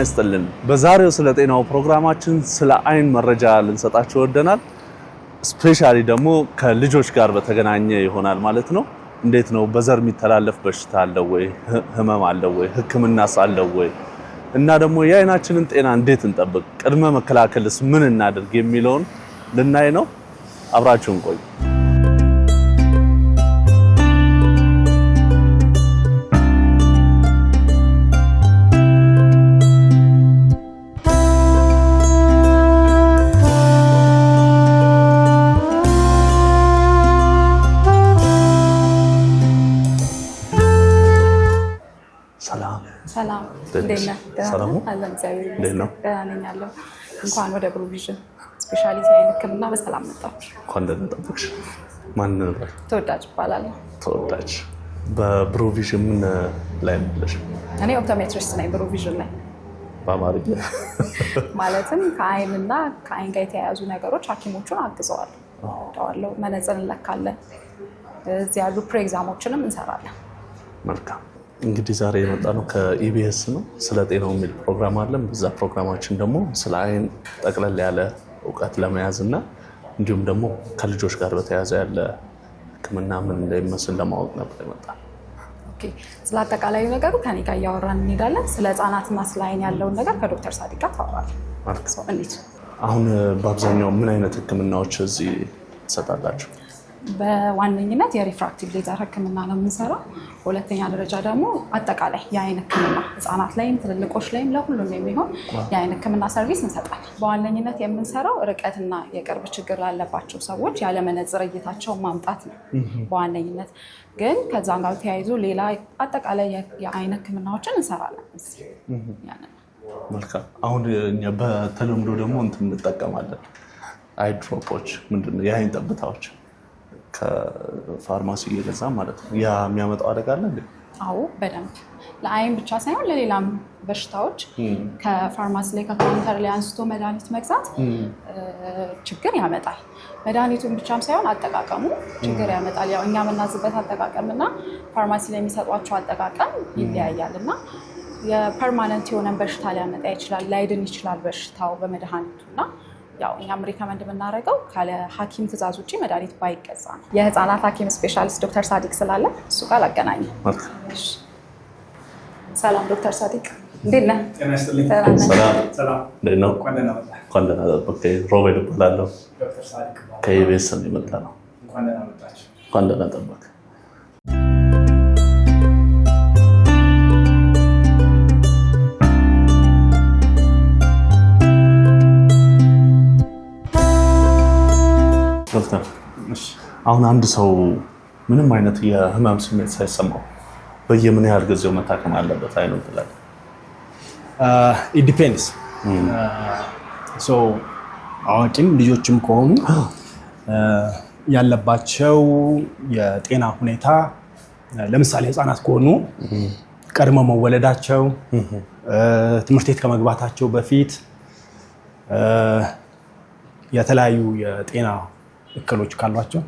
ይስጥልን። በዛሬው ስለ ጤናው ፕሮግራማችን ስለ አይን መረጃ ልንሰጣችሁ ወደናል። ስፔሻሊ ደግሞ ከልጆች ጋር በተገናኘ ይሆናል ማለት ነው። እንዴት ነው በዘር የሚተላለፍ በሽታ አለ ወይ? ህመም አለ ወይ? ህክምናስ አለ ወይ? እና ደግሞ የአይናችንን ጤና እንዴት እንጠብቅ? ቅድመ መከላከልስ ምን እናድርግ የሚለውን ልናይ ነው። አብራችሁን ቆዩ። ሰላም ሰላም እንኳን ወደ ብሩቪዥን ስፔሻሊቲ አይን ህክምና በሰላም መጣችሁ። እንኳን ደህና ጠበቅሽ። ማን ነበር? ተወዳጅ ይባላል። ተወዳጅ በብሩቪዥን ምን ላይ ነሽ? እኔ ኦፕቶሜትሪስት ነኝ። ብሩቪዥን ላይ በአማርኛ ማለትም ከአይንና ከአይን ጋር የተያያዙ ነገሮች ሐኪሞቹን አግዘዋለሁ። መነጽር እንለካለን። እዚህ ያሉ ፕሬግዛሞችንም እንሰራለን። መልካም። እንግዲህ ዛሬ የመጣ ነው ከኢቢኤስ ነው። ስለ ጤናው የሚል ፕሮግራም አለን። በዛ ፕሮግራማችን ደግሞ ስለ አይን ጠቅለል ያለ እውቀት ለመያዝ እና እንዲሁም ደግሞ ከልጆች ጋር በተያያዘ ያለ ህክምና ምን እንደሚመስል ለማወቅ ነበር የመጣ። ኦኬ። ስለ አጠቃላይ ነገሩ ከኔ ጋር እያወራን እንሄዳለን። ስለ ህጻናትና ስለ አይን ያለውን ነገር ከዶክተር ሳዲቅ ጋር ታወራለህ። አሁን በአብዛኛው ምን አይነት ህክምናዎች እዚህ ትሰጣላችሁ? በዋነኝነት የሪፍራክቲቭ ሌዘር ህክምና ነው የምንሰራው። በሁለተኛ ደረጃ ደግሞ አጠቃላይ የአይን ህክምና ህጻናት ላይም ትልልቆች ላይም ለሁሉም የሚሆን የአይን ህክምና ሰርቪስ እንሰጣለን። በዋነኝነት የምንሰራው ርቀትና የቅርብ ችግር ላለባቸው ሰዎች ያለ መነጽር እይታቸውን ማምጣት ነው በዋነኝነት። ግን ከዛም ጋር ተያይዞ ሌላ አጠቃላይ የአይን ህክምናዎችን እንሰራለን። መልካም። አሁን እኛ በተለምዶ ደግሞ እንትን እንጠቀማለን። አይ ድሮፖች ምንድነው? የአይን ጠብታዎች ከፋርማሲ እየገዛ ማለት ነው። ያ የሚያመጣው አደጋ አለ እንዴ? አዎ በደንብ። ለአይን ብቻ ሳይሆን ለሌላም በሽታዎች ከፋርማሲ ላይ ከካውንተር ላይ አንስቶ መድኃኒት መግዛት ችግር ያመጣል። መድኃኒቱን ብቻም ሳይሆን አጠቃቀሙ ችግር ያመጣል። ያው እኛ የምናዝበት አጠቃቀምና ፋርማሲ ላይ የሚሰጧቸው አጠቃቀም ይለያያል እና የፐርማነንት የሆነ በሽታ ሊያመጣ ይችላል፣ ላይድን ይችላል በሽታው በመድኃኒቱ እና ያው እኛም ሪከመንድ የምናደርገው ካለ ሐኪም ትዕዛዝ ውጪ መድኃኒት ባይገዛ ነው። የህፃናት ሐኪም ስፔሻሊስት ዶክተር ሳዲቅ ስላለ እሱ ጋር ላገናኝ። ሰላም ዶክተር ሳዲቅ እንዴት ነህ? ጤና ይስጥልኝ። ሰላም እንዴት ነው? እንኳን ደህና ጠበቅህ። ሮቤል እባላለሁ። ከኢቢኤስ ነው የመጣ ነው። እንኳን ደህና ጠበቅህ። አሁን አንድ ሰው ምንም አይነት የህመም ስሜት ሳይሰማው በየምን ያህል ጊዜው መታከም አለበት አይኑ ትላለህ? ኢት ዲፔንድስ። አዋቂም ልጆችም ከሆኑ ያለባቸው የጤና ሁኔታ፣ ለምሳሌ ህፃናት ከሆኑ ቀድመው መወለዳቸው፣ ትምህርት ቤት ከመግባታቸው በፊት የተለያዩ የጤና እክሎች ካሏቸው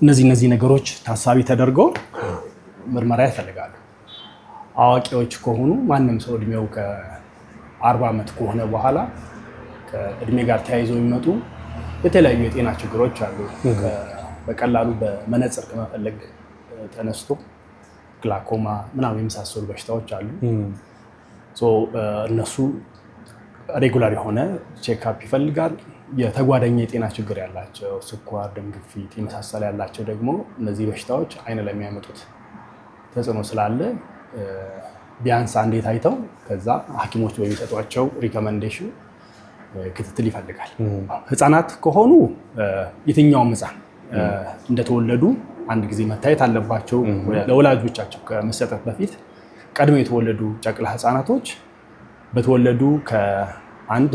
እነዚህ ነገሮች ታሳቢ ተደርገው ምርመራ ይፈልጋሉ። አዋቂዎች ከሆኑ ማንም ሰው እድሜው ከ40 ዓመት ከሆነ በኋላ ከእድሜ ጋር ተያይዘው የሚመጡ የተለያዩ የጤና ችግሮች አሉ። በቀላሉ በመነጽር ከመፈለግ ተነስቶ ግላኮማ ምናምን የመሳሰሉ በሽታዎች አሉ። እነሱ ሬጉላር የሆነ ቼክአፕ ይፈልጋል። የተጓዳኝ የጤና ችግር ያላቸው ስኳር፣ ደም ግፊት የመሳሰለ ያላቸው ደግሞ እነዚህ በሽታዎች አይን ላይ የሚያመጡት ተጽዕኖ ስላለ ቢያንስ አንዴ ታይተው ከዛ ሐኪሞች በሚሰጧቸው ሪኮመንዴሽን ክትትል ይፈልጋል። ህፃናት ከሆኑ የትኛውም ህፃን እንደተወለዱ አንድ ጊዜ መታየት አለባቸው። ለወላጆቻቸው ከመሰጠት በፊት ቀድሞ የተወለዱ ጨቅላ ህፃናቶች በተወለዱ ከአንድ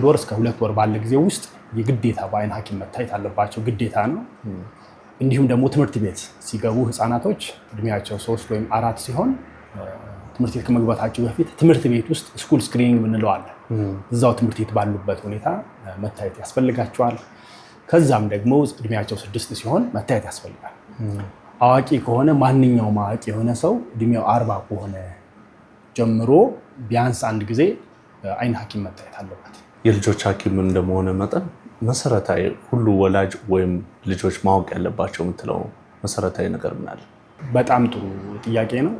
ወር እስከ 2 ወር ባለ ጊዜ ውስጥ የግዴታ በአይን ሐኪም መታየት አለባቸው፣ ግዴታ ነው። እንዲሁም ደግሞ ትምህርት ቤት ሲገቡ ህፃናቶች እድሜያቸው 3 ወይም 4 ሲሆን ትምህርት ቤት ከመግባታቸው በፊት ትምህርት ቤት ውስጥ ስኩል ስክሪኒንግ ምንለው አለ። እዛው ትምህርት ቤት ባሉበት ሁኔታ መታየት ያስፈልጋቸዋል። ከዛም ደግሞ እድሜያቸው 6 ሲሆን መታየት ያስፈልጋል። አዋቂ ከሆነ ማንኛውም አዋቂ የሆነ ሰው እድሜው 40 ከሆነ ጀምሮ ቢያንስ አንድ ጊዜ አይን ሐኪም መታየት አለበት። የልጆች ሐኪም እንደመሆነ መጠን መሰረታዊ ሁሉ ወላጅ ወይም ልጆች ማወቅ ያለባቸው የምትለው መሰረታዊ ነገር ምን አለ? በጣም ጥሩ ጥያቄ ነው።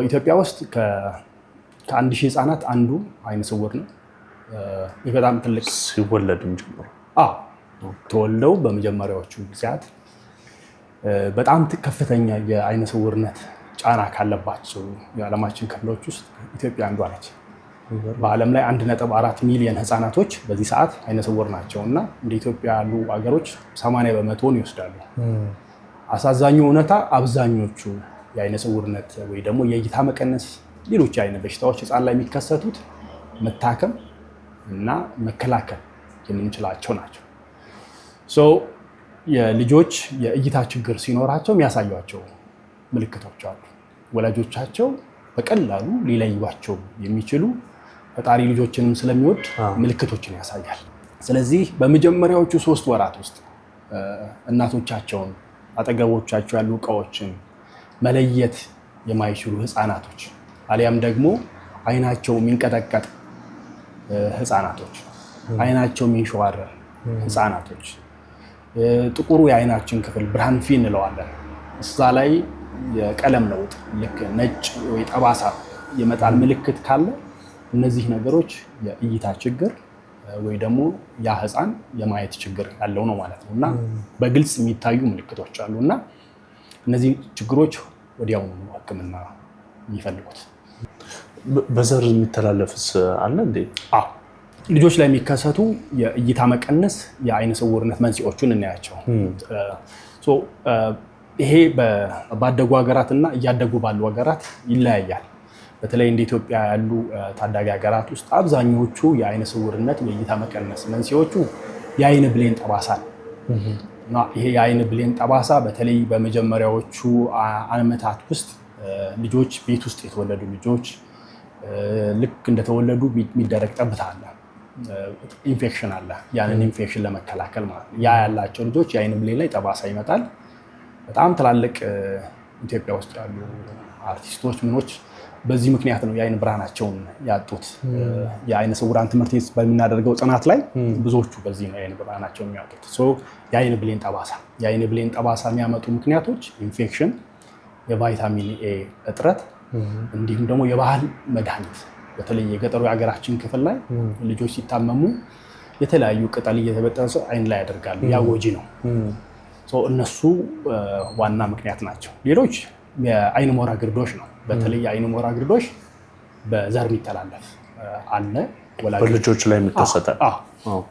ኢትዮጵያ ውስጥ ከ1000 ህፃናት አንዱ አይነ ስውር ነው። ይህ በጣም ትልቅ ሲወለድም ጀምሮ ተወልደው በመጀመሪያዎቹ ጊዜያት በጣም ከፍተኛ የአይነ ስውርነት ጫና ካለባቸው የዓለማችን ክፍሎች ውስጥ ኢትዮጵያ አንዷ ነች። በዓለም ላይ 1.4 ሚሊዮን ህፃናቶች በዚህ ሰዓት አይነ ስውር ናቸው እና እንደ ኢትዮጵያ ያሉ ሀገሮች 80% ይወስዳሉ። አሳዛኙ እውነታ አብዛኞቹ የአይነ ስውርነት ወይ ደግሞ የእይታ መቀነስ፣ ሌሎች የአይነ በሽታዎች ህፃን ላይ የሚከሰቱት መታከም እና መከላከል የምንችላቸው ናቸው። የልጆች የእይታ ችግር ሲኖራቸው የሚያሳዩቸው ምልክቶች አሉ። ወላጆቻቸው በቀላሉ ሊለዩዋቸው የሚችሉ ፈጣሪ ልጆችንም ስለሚወድ ምልክቶችን ያሳያል። ስለዚህ በመጀመሪያዎቹ 3 ወራት ውስጥ እናቶቻቸውን፣ አጠገቦቻቸው ያሉ እቃዎችን መለየት የማይችሉ ህፃናቶች አሊያም ደግሞ አይናቸው የሚንቀጠቀጥ ህፃናቶች፣ አይናቸው የሚንሸዋረር ህፃናቶች፣ ጥቁሩ የአይናችን ክፍል ብርሃን ፊ እንለዋለን እዛ ላይ የቀለም ለውጥ ልክ ነጭ ወይ ጠባሳ የመጣል ምልክት ካለ እነዚህ ነገሮች የእይታ ችግር ወይ ደግሞ ያ ህፃን የማየት ችግር ያለው ነው ማለት ነው እና በግልጽ የሚታዩ ምልክቶች አሉ እና እነዚህ ችግሮች ወዲያውኑ ህክምና የሚፈልጉት። በዘር የሚተላለፍስ አለ እንዴ? ልጆች ላይ የሚከሰቱ የእይታ መቀነስ የአይነ ስውርነት መንስኤዎቹን እናያቸው። ይሄ ባደጉ ሀገራት እና እያደጉ ባሉ ሀገራት ይለያያል። በተለይ እንደ ኢትዮጵያ ያሉ ታዳጊ ሀገራት ውስጥ አብዛኞቹ የአይነ ስውርነት የእይታ መቀነስ መንስኤዎቹ የአይን ብሌን ጠባሳ ነው እና ይሄ የአይን ብሌን ጠባሳ በተለይ በመጀመሪያዎቹ ዓመታት ውስጥ ልጆች ቤት ውስጥ የተወለዱ ልጆች ልክ እንደተወለዱ የሚደረግ ጠብታ አለ፣ ኢንፌክሽን አለ። ያንን ኢንፌክሽን ለመከላከል ማለት ነው። ያ ያላቸው ልጆች የአይን ብሌን ላይ ጠባሳ ይመጣል። በጣም ትላልቅ ኢትዮጵያ ውስጥ ያሉ አርቲስቶች ምኖች በዚህ ምክንያት ነው የአይን ብርሃናቸውን ያጡት። የአይነ ስውራን ትምህርት ቤት በምናደርገው ጥናት ላይ ብዙዎቹ በዚህ ነው የአይን ብርሃናቸውን የሚያጡት። የአይን ብሌን ጠባሳ፣ የአይን ብሌን ጠባሳ የሚያመጡ ምክንያቶች ኢንፌክሽን፣ የቫይታሚን ኤ እጥረት እንዲሁም ደግሞ የባህል መድኃኒት በተለይ የገጠሩ የሀገራችን ክፍል ላይ ልጆች ሲታመሙ የተለያዩ ቅጠል እየተበጠሰ አይን ላይ ያደርጋሉ። ያ ጎጂ ነው። እነሱ ዋና ምክንያት ናቸው። ሌሎች የአይን ሞራ ግርዶሽ ነው። በተለይ የአይን ሞራ ግርዶሽ በዘር የሚተላለፍ አለ። በልጆች ላይ የሚከሰታል።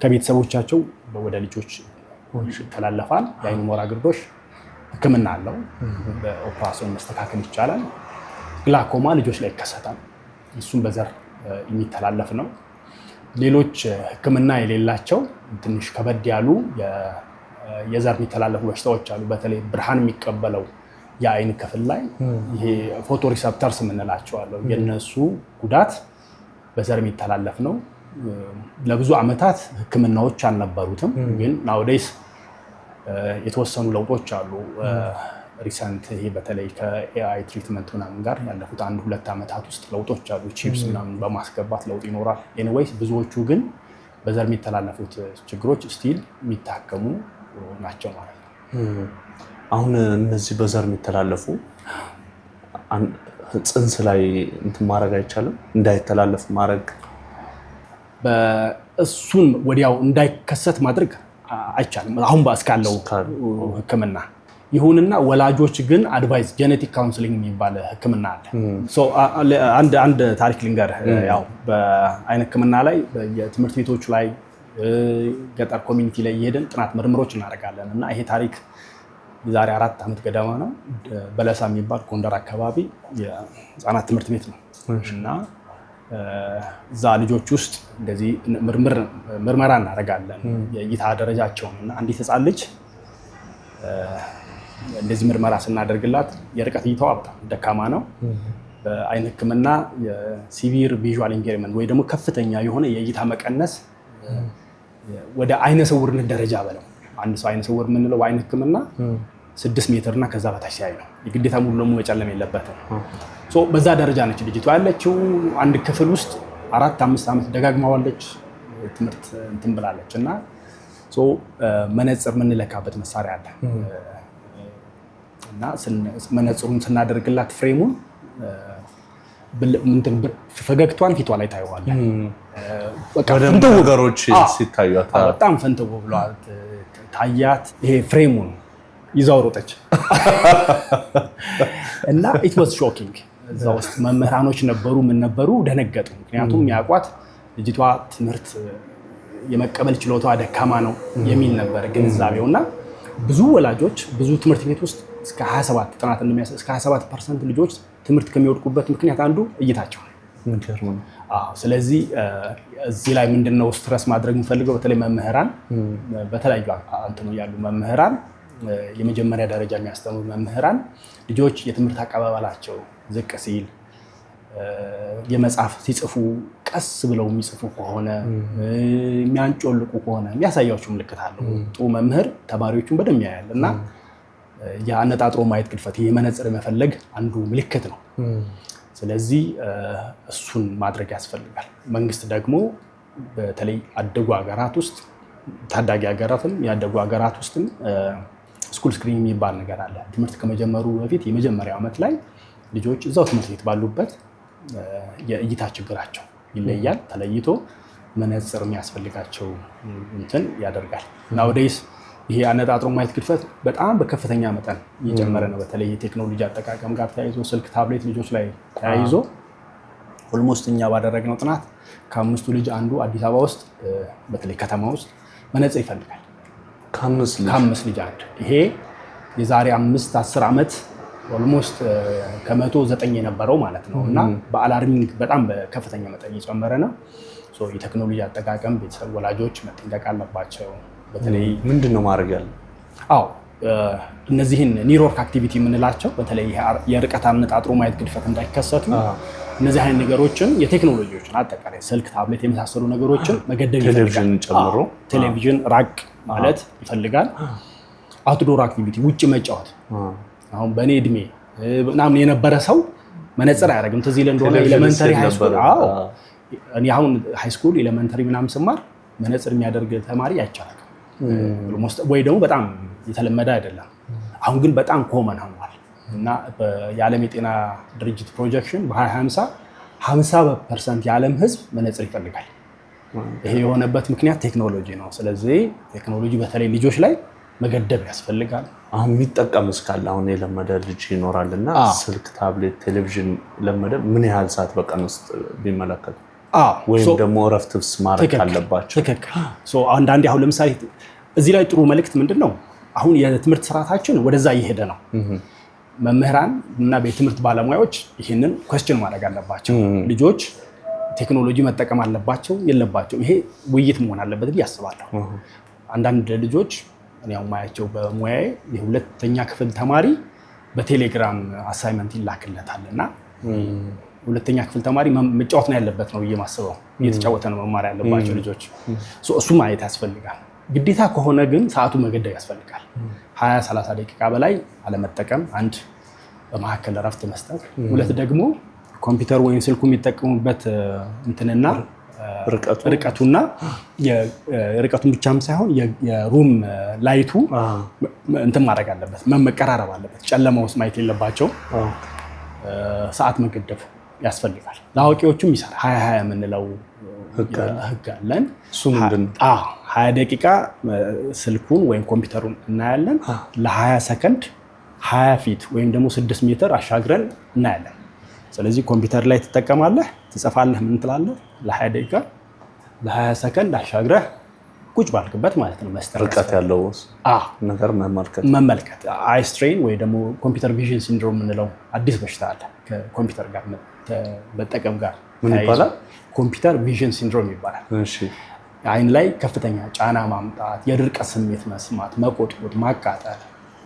ከቤተሰቦቻቸው ወደ ልጆች ይተላለፋል። የአይን ሞራ ግርዶሽ ህክምና አለው። በኦፕራሲዮን መስተካከል ይቻላል። ግላኮማ ልጆች ላይ ይከሰታል። እሱም በዘር የሚተላለፍ ነው። ሌሎች ህክምና የሌላቸው ትንሽ ከበድ ያሉ የዘር የሚተላለፉ በሽታዎች አሉ። በተለይ ብርሃን የሚቀበለው የአይን ክፍል ላይ ይሄ ፎቶሪሰፕተርስ የምንላቸው አለው። የነሱ ጉዳት በዘር የሚተላለፍ ነው። ለብዙ ዓመታት ህክምናዎች አልነበሩትም፣ ግን ናውዴይስ የተወሰኑ ለውጦች አሉ። ሪሰንት ይሄ በተለይ ከኤአይ ትሪትመንት ምናምን ጋር ያለፉት 1-2 ዓመታት ውስጥ ለውጦች አሉ። ቺፕስ ምናምን በማስገባት ለውጥ ይኖራል። ኤኒዌይስ ብዙዎቹ ግን በዘር የሚተላለፉት ችግሮች ስቲል የሚታከሙ ናቸው ማለት ነው። አሁን እነዚህ በዘር የሚተላለፉ ጽንስ ላይ እንትን ማድረግ አይቻልም? እንዳይተላለፍ ማድረግ እሱን ወዲያው እንዳይከሰት ማድረግ አይቻልም አሁን እስካለው ህክምና። ይሁንና ወላጆች ግን አድቫይስ ጄኔቲክ ካውንስሊንግ የሚባል ህክምና አለ። አንድ ታሪክ ልንገር። ያው በአይን ህክምና ላይ የትምህርት ቤቶች ላይ ገጠር ኮሚኒቲ ላይ እየሄድን ጥናት ምርምሮች እናደርጋለን እና ይሄ ታሪክ የዛሬ 4 ዓመት ገደማ ነው። በለሳ የሚባል ጎንደር አካባቢ የህፃናት ትምህርት ቤት ነው እና እዛ ልጆች ውስጥ እንደዚህ ምርመራ እናደርጋለን የእይታ ደረጃቸውን እና አንዲት ህፃን ልጅ እንደዚህ ምርመራ ስናደርግላት የርቀት እይታዋ በጣም ደካማ ነው። በአይን ህክምና የሲቪር ቪዥዋል ኢምፔርመንት ወይ ደግሞ ከፍተኛ የሆነ የእይታ መቀነስ ወደ አይነ ስውርነት ደረጃ በለው። አንድ ሰው አይነ ስውር የምንለው በአይን ህክምና 6 ሜትር እና ከዛ በታች ሲያይ ነው። የግዴታ ሙሉ ለሙሉ መጨለም የለበትም። በዛ ደረጃ ነች ልጅቷ ያለችው። አንድ ክፍል ውስጥ 4-5 ዓመት ደጋግማዋለች ትምህርት እንትን ብላለች እና መነጽር የምንለካበት መሳሪያ አለ እና መነጽሩን ስናደርግላት ፍሬሙን ፈገግቷን ፊቷ ላይ ታየዋለህ። ነገሮች ሲታዩት በጣም ፈንተው ብሏል ታያት። ይሄ ፍሬሙን ይዛው ሮጠች እና it was shocking። እዛ ውስጥ መምህራኖች ነበሩ፣ ምን ነበሩ፣ ደነገጡ። ምክንያቱም ያቋት ልጅቷ ትምህርት የመቀበል ችሎታዋ ደካማ ነው የሚል ነበር ግንዛቤውና ብዙ ወላጆች ብዙ ትምህርት ቤት ውስጥ እስከ 27 ጥናት እንደሚያሳይ እስከ 27% ልጆች ትምህርት ከሚወድቁበት ምክንያት አንዱ እይታቸው ነው። ስለዚህ እዚህ ላይ ምንድነው ስትረስ ማድረግ የምፈልገው በተለይ መምህራን በተለያዩ አንተኑ ያሉ መምህራን የመጀመሪያ ደረጃ የሚያስተምሩ መምህራን ልጆች የትምህርት አቀባበላቸው ዝቅ ሲል የመጽሐፍ ሲጽፉ ቀስ ብለው የሚጽፉ ከሆነ የሚያንጮልቁ ከሆነ የሚያሳያቸው ምልክት አለው። ጥሩ መምህር ተማሪዎቹን በደንብ ያያል እና የአነጣጥሮ ማየት ግድፈት የመነጽር መፈለግ አንዱ ምልክት ነው። ስለዚህ እሱን ማድረግ ያስፈልጋል። መንግስት ደግሞ በተለይ አደጉ ሀገራት ውስጥ ታዳጊ ሀገራትም ያደጉ ሀገራት ውስጥም ስኩል ስክሪን የሚባል ነገር አለ። ትምህርት ከመጀመሩ በፊት የመጀመሪያው ዓመት ላይ ልጆች እዛው ትምህርት ቤት ባሉበት የእይታ ችግራቸው ይለያል። ተለይቶ መነጽር የሚያስፈልጋቸው እንትን ያደርጋል። ናውዴይስ ይሄ አነጣጥሮ ማየት ግድፈት በጣም በከፍተኛ መጠን እየጨመረ ነው። በተለይ የቴክኖሎጂ አጠቃቀም ጋር ተያይዞ ስልክ፣ ታብሌት ልጆች ላይ ተያይዞ ኦልሞስት እኛ ባደረግነው ጥናት ከ5ቱ ልጅ አንዱ አዲስ አበባ ውስጥ በተለይ ከተማ ውስጥ መነጽር ይፈልጋል። ከ5 ልጅ አንድ። ይሄ የዛሬ 5-10 ዓመት ኦልሞስት ከ109 የነበረው ማለት ነው እና በአላርሚንግ በጣም በከፍተኛ መጠን እየጨመረ ነው። የቴክኖሎጂ አጠቃቀም ቤተሰብ ወላጆች መጠንቀቅ አለባቸው። በተለይ ምንድነው ማድረግ ያለው? እነዚህን ኒውሮወርክ አክቲቪቲ የምንላቸው በተለይ የርቀት አነጣጥሮ ማየት ግድፈት እንዳይከሰቱ እነዚህ አይነት ነገሮችን የቴክኖሎጂዎችን አጠቃላይ ስልክ፣ ታብሌት የመሳሰሉ ነገሮችን መገደብ ይፈልጋል። ቴሌቪዥን ጨምሮ ቴሌቪዥን ራቅ ማለት ይፈልጋል። አውትዶር አክቲቪቲ ውጭ መጫወት። አሁን በእኔ እድሜ ምናምን የነበረ ሰው መነጽር አያደርግም። ትዝ ይለህ እንደሆነ ኤሌመንተሪ ሃይስኩል እኔ አሁን ሃይስኩል ኤሌመንተሪ ምናምን ስማር መነጽር የሚያደርግ ተማሪ አይቻልም ወይ ደግሞ በጣም የተለመደ አይደለም። አሁን ግን በጣም ኮመን ሆኗል እና የዓለም የጤና ድርጅት ፕሮጀክሽን በ2050 50% የዓለም ሕዝብ መነጽር ይፈልጋል። ይሄ የሆነበት ምክንያት ቴክኖሎጂ ነው። ስለዚህ ቴክኖሎጂ በተለይ ልጆች ላይ መገደብ ያስፈልጋል። አሁን የሚጠቀም እስካለ አሁን የለመደ ልጅ ይኖራልና ስልክ፣ ታብሌት፣ ቴሌቪዥን ለመደ ምን ያህል ሰዓት በቀን ውስጥ ቢመለከቱ ወይም ደግሞ እረፍትስ ማድረግ አለባቸው? ትክክል። አንዳንዴ አሁን ለምሳሌ እዚህ ላይ ጥሩ መልእክት ምንድን ነው? አሁን የትምህርት ስርዓታችን ወደዛ እየሄደ ነው። መምህራን እና የትምህርት ባለሙያዎች ይህንን ኩዌስችን ማድረግ አለባቸው። ልጆች ቴክኖሎጂ መጠቀም አለባቸው የለባቸው? ይሄ ውይይት መሆን አለበት ብዬ አስባለሁ። አንዳንድ ልጆች እኔ ማያቸው በሙያዬ የሁለተኛ ክፍል ተማሪ በቴሌግራም አሳይመንት ይላክለታል እና ሁለተኛ ክፍል ተማሪ መጫወት ነው ያለበት ነው ብዬ ማስበው። እየተጫወተ ነው መማር ያለባቸው ልጆች። እሱ ማየት ያስፈልጋል። ግዴታ ከሆነ ግን ሰዓቱ መገደብ ያስፈልጋል። 20-30 ደቂቃ በላይ አለመጠቀም፣ አንድ በመካከል እረፍት መስጠት፣ ሁለት ደግሞ ኮምፒውተር ወይም ስልኩ የሚጠቀሙበት እንትንና ርቀቱና ርቀቱን ብቻም ሳይሆን የሩም ላይቱ እንትን ማድረግ አለበት፣ መቀራረብ አለበት። ጨለማ ውስጥ ማየት የለባቸው። ሰዓት መገደብ ያስፈልጋል። ለአዋቂዎቹም ይሰራል። 20 የምንለው ህግ አለን። እሱ ምንድነው? 20 ደቂቃ ስልኩን ወይም ኮምፒውተሩን እናያለን። ለ20 ሰከንድ 20 ፊት ወይም ደግሞ 6 ሜትር አሻግረን እናያለን። ስለዚህ ኮምፒውተር ላይ ትጠቀማለህ፣ ትጽፋለህ፣ ምን ትላለህ? ለ20 ደቂቃ ለ20 ሰከንድ አሻግረህ ቁጭ ባልክበት ማለት ነው። መስጠት ርቀት ያለው ነገር መመልከት። አይ ስትሬን ወይ ደግሞ ኮምፒውተር ቪዥን ሲንድሮም የምንለው አዲስ በሽታ አለ። ከኮምፒውተር ጋር መጠቀም ጋር ምን ይባላል? ኮምፒውተር ቪዥን ሲንድሮም ይባላል። እሺ። አይን ላይ ከፍተኛ ጫና ማምጣት፣ የድርቀት ስሜት መስማት፣ መቆጥቆጥ፣ ማቃጠል፣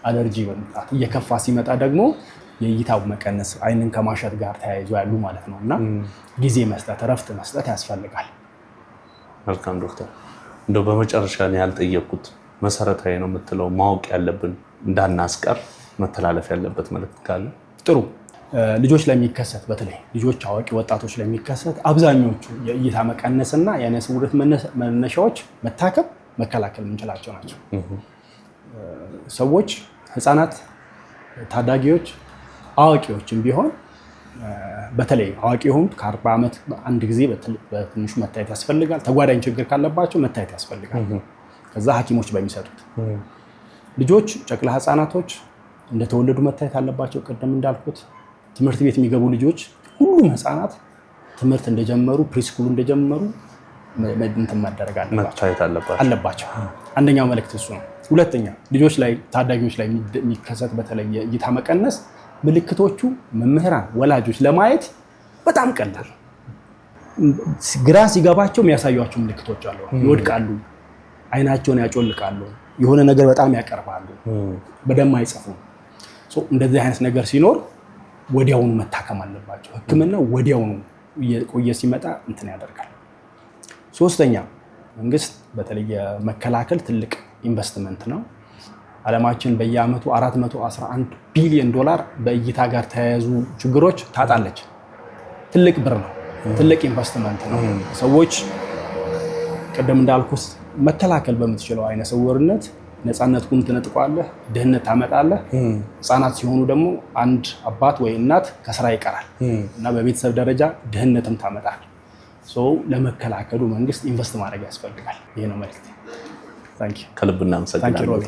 አለርጂ መምጣት፣ እየከፋ ሲመጣ ደግሞ የእይታው መቀነስ፣ አይንን ከማሸት ጋር ተያይዞ ያሉ ማለት ነው እና ጊዜ መስጠት፣ እረፍት መስጠት ያስፈልጋል። መልካም ዶክተር፣ እንደው በመጨረሻ ነው ያልጠየቁት መሰረታዊ ነው የምትለው ማወቅ ያለብን እንዳናስቀር መተላለፍ ያለበት መልዕክት ካለ? ጥሩ። ልጆች ላይ የሚከሰት በተለይ ልጆች፣ አዋቂ ወጣቶች ላይ የሚከሰት አብዛኞቹ የእይታ መቀነስና የዓይነ ስውርነት መነሻዎች መታከም መከላከል የምንችላቸው ናቸው። ሰዎች፣ ህፃናት፣ ታዳጊዎች፣ አዋቂዎችም ቢሆን በተለይ አዋቂ የሆኑት ከ40 ዓመት አንድ ጊዜ በትንሹ መታየት ያስፈልጋል። ተጓዳኝ ችግር ካለባቸው መታየት ያስፈልጋል። ከዛ ሐኪሞች በሚሰጡት ልጆች፣ ጨቅላ ህፃናቶች እንደተወለዱ መታየት አለባቸው። ቅድም እንዳልኩት ትምህርት ቤት የሚገቡ ልጆች ሁሉም ህፃናት ትምህርት እንደጀመሩ ፕሪስኩል እንደጀመሩ እንትን መደረግ አለባቸው። አንደኛው መልእክት እሱ ነው። ሁለተኛ ልጆች ላይ ታዳጊዎች ላይ የሚከሰት በተለይ የእይታ መቀነስ ምልክቶቹ መምህራን፣ ወላጆች ለማየት በጣም ቀላል፣ ግራ ሲገባቸው የሚያሳዩቸው ምልክቶች አሉ። ይወድቃሉ፣ አይናቸውን ያጮልቃሉ፣ የሆነ ነገር በጣም ያቀርባሉ፣ በደም አይጽፉም። እንደዚህ አይነት ነገር ሲኖር ወዲያውኑ መታከም አለባቸው። ህክምና ወዲያውኑ እየቆየ ሲመጣ እንትን ያደርጋል። ሶስተኛ መንግስት በተለይ የመከላከል ትልቅ ኢንቨስትመንት ነው። ዓለማችን በየአመቱ 411 ቢሊዮን ዶላር በእይታ ጋር ተያያዙ ችግሮች ታጣለች። ትልቅ ብር ነው፣ ትልቅ ኢንቨስትመንት ነው። ሰዎች ቅድም እንዳልኩት መከላከል በምትችለው አይነ ስውርነት ነፃነቱን ትነጥቋለህ፣ ድህነት ታመጣለህ። ህፃናት ሲሆኑ ደግሞ አንድ አባት ወይ እናት ከስራ ይቀራል እና በቤተሰብ ደረጃ ድህነትም ታመጣል። ለመከላከሉ መንግስት ኢንቨስት ማድረግ ያስፈልጋል። ይሄ ነው መልዕክቴ። ከልብ እናመሰግናለን።